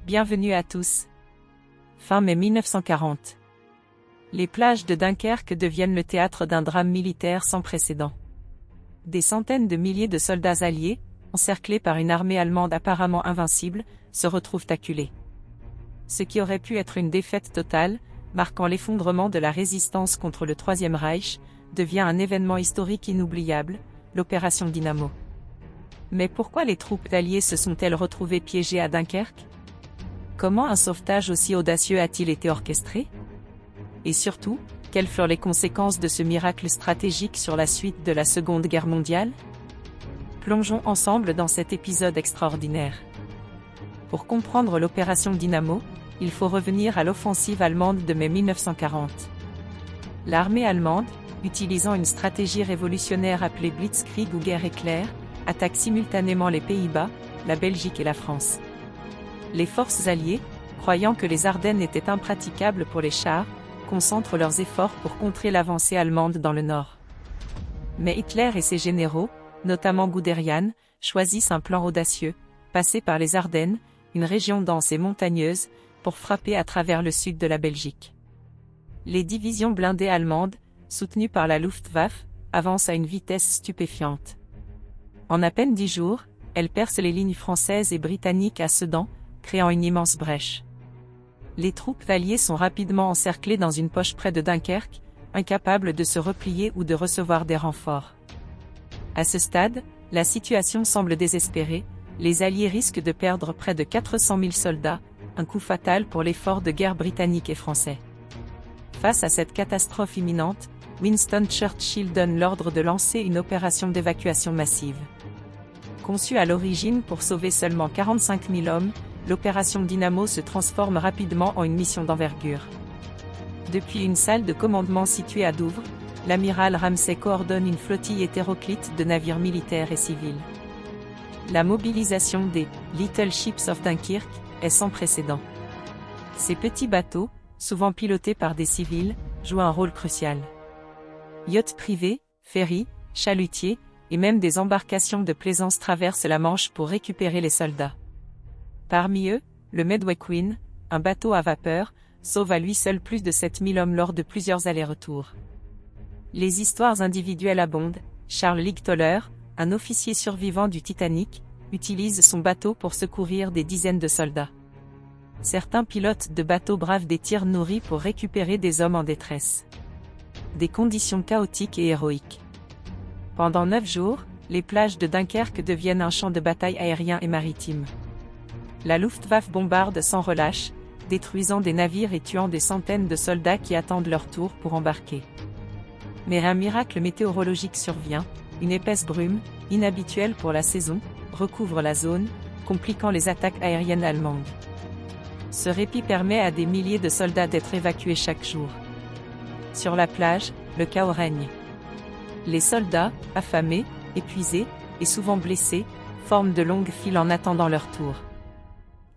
Bienvenue à tous. Fin mai 1940. Les plages de Dunkerque deviennent le théâtre d'un drame militaire sans précédent. Des centaines de milliers de soldats alliés, encerclés par une armée allemande apparemment invincible, se retrouvent acculés. Ce qui aurait pu être une défaite totale, marquant l'effondrement de la résistance contre le Troisième Reich, devient un événement historique inoubliable, l'opération Dynamo. Mais pourquoi les troupes alliées se sont-elles retrouvées piégées à Dunkerque? Comment un sauvetage aussi audacieux a-t-il été orchestré? Et surtout, quelles furent les conséquences de ce miracle stratégique sur la suite de la Seconde Guerre mondiale? Plongeons ensemble dans cet épisode extraordinaire. Pour comprendre l'opération Dynamo, il faut revenir à l'offensive allemande de mai 1940. L'armée allemande, utilisant une stratégie révolutionnaire appelée Blitzkrieg ou guerre éclair, attaque simultanément les Pays-Bas, la Belgique et la France. Les forces alliées, croyant que les Ardennes étaient impraticables pour les chars, concentrent leurs efforts pour contrer l'avancée allemande dans le nord. Mais Hitler et ses généraux, notamment Guderian, choisissent un plan audacieux, passer par les Ardennes, une région dense et montagneuse, pour frapper à travers le sud de la Belgique. Les divisions blindées allemandes, soutenues par la Luftwaffe, avancent à une vitesse stupéfiante. En à peine 10 jours, elles percent les lignes françaises et britanniques à Sedan, créant une immense brèche. Les troupes alliées sont rapidement encerclées dans une poche près de Dunkerque, incapables de se replier ou de recevoir des renforts. À ce stade, la situation semble désespérée, les Alliés risquent de perdre près de 400 000 soldats, un coup fatal pour l'effort de guerre britannique et français. Face à cette catastrophe imminente, Winston Churchill donne l'ordre de lancer une opération d'évacuation massive. Conçue à l'origine pour sauver seulement 45 000 hommes, l'opération Dynamo se transforme rapidement en une mission d'envergure. Depuis une salle de commandement située à Douvres, l'amiral Ramsay coordonne une flottille hétéroclite de navires militaires et civils. La mobilisation des « Little Ships of Dunkirk » est sans précédent. Ces petits bateaux, souvent pilotés par des civils, jouent un rôle crucial. Yachts privés, ferries, chalutiers, et même des embarcations de plaisance traversent la Manche pour récupérer les soldats. Parmi eux, le Medway Queen, un bateau à vapeur, sauve à lui seul plus de 7000 hommes lors de plusieurs allers-retours. Les histoires individuelles abondent. Charles Lightoller, un officier survivant du Titanic, utilise son bateau pour secourir des dizaines de soldats. Certains pilotes de bateaux bravent des tirs nourris pour récupérer des hommes en détresse. Des conditions chaotiques et héroïques. Pendant 9 jours, les plages de Dunkerque deviennent un champ de bataille aérien et maritime. La Luftwaffe bombarde sans relâche, détruisant des navires et tuant des centaines de soldats qui attendent leur tour pour embarquer. Mais un miracle météorologique survient, une épaisse brume, inhabituelle pour la saison, recouvre la zone, compliquant les attaques aériennes allemandes. Ce répit permet à des milliers de soldats d'être évacués chaque jour. Sur la plage, le chaos règne. Les soldats, affamés, épuisés, et souvent blessés, forment de longues files en attendant leur tour.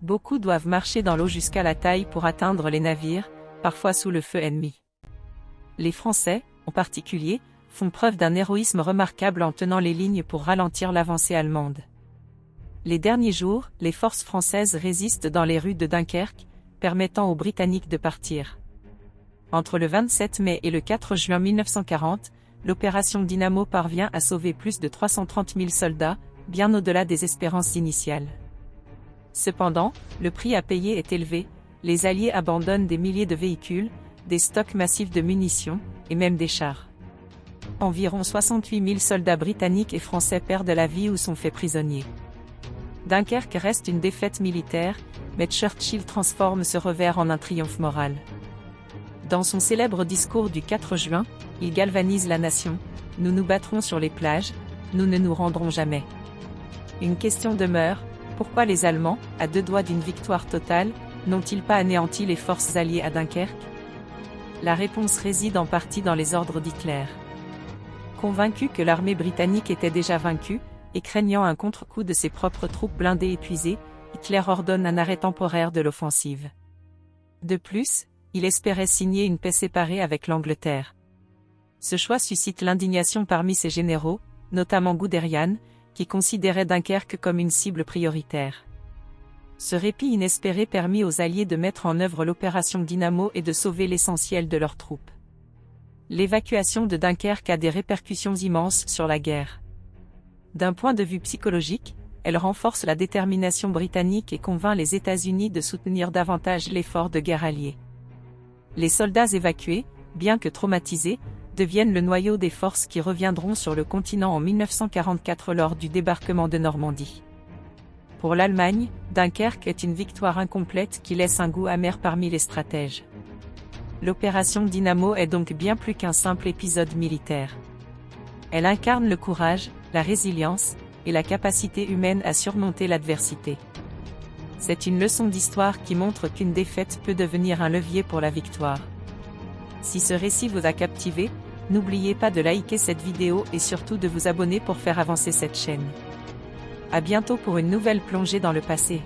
Beaucoup doivent marcher dans l'eau jusqu'à la taille pour atteindre les navires, parfois sous le feu ennemi. Les Français, en particulier, font preuve d'un héroïsme remarquable en tenant les lignes pour ralentir l'avancée allemande. Les derniers jours, les forces françaises résistent dans les rues de Dunkerque, permettant aux Britanniques de partir. Entre le 27 mai et le 4 juin 1940, l'opération Dynamo parvient à sauver plus de 330 000 soldats, bien au-delà des espérances initiales. Cependant, le prix à payer est élevé, les Alliés abandonnent des milliers de véhicules, des stocks massifs de munitions, et même des chars. Environ 68 000 soldats britanniques et français perdent la vie ou sont faits prisonniers. Dunkerque reste une défaite militaire, mais Churchill transforme ce revers en un triomphe moral. Dans son célèbre discours du 4 juin, il galvanise la nation. « Nous nous battrons sur les plages, nous ne nous rendrons jamais. » Une question demeure, pourquoi les Allemands, à 2 doigts d'une victoire totale, n'ont-ils pas anéanti les forces alliées à Dunkerque? La réponse réside en partie dans les ordres d'Hitler. Convaincu que l'armée britannique était déjà vaincue, et craignant un contre-coup de ses propres troupes blindées épuisées, Hitler ordonne un arrêt temporaire de l'offensive. De plus, il espérait signer une paix séparée avec l'Angleterre. Ce choix suscite l'indignation parmi ses généraux, notamment Guderian, qui considérait Dunkerque comme une cible prioritaire. Ce répit inespéré permit aux Alliés de mettre en œuvre l'opération Dynamo et de sauver l'essentiel de leurs troupes. L'évacuation de Dunkerque a des répercussions immenses sur la guerre. D'un point de vue psychologique, elle renforce la détermination britannique et convainc les États-Unis de soutenir davantage l'effort de guerre allié. Les soldats évacués, bien que traumatisés, deviennent le noyau des forces qui reviendront sur le continent en 1944 lors du débarquement de Normandie. Pour l'Allemagne, Dunkerque est une victoire incomplète qui laisse un goût amer parmi les stratèges. L'opération Dynamo est donc bien plus qu'un simple épisode militaire. Elle incarne le courage, la résilience, et la capacité humaine à surmonter l'adversité. C'est une leçon d'histoire qui montre qu'une défaite peut devenir un levier pour la victoire. Si ce récit vous a captivé, n'oubliez pas de liker cette vidéo et surtout de vous abonner pour faire avancer cette chaîne. À bientôt pour une nouvelle plongée dans le passé.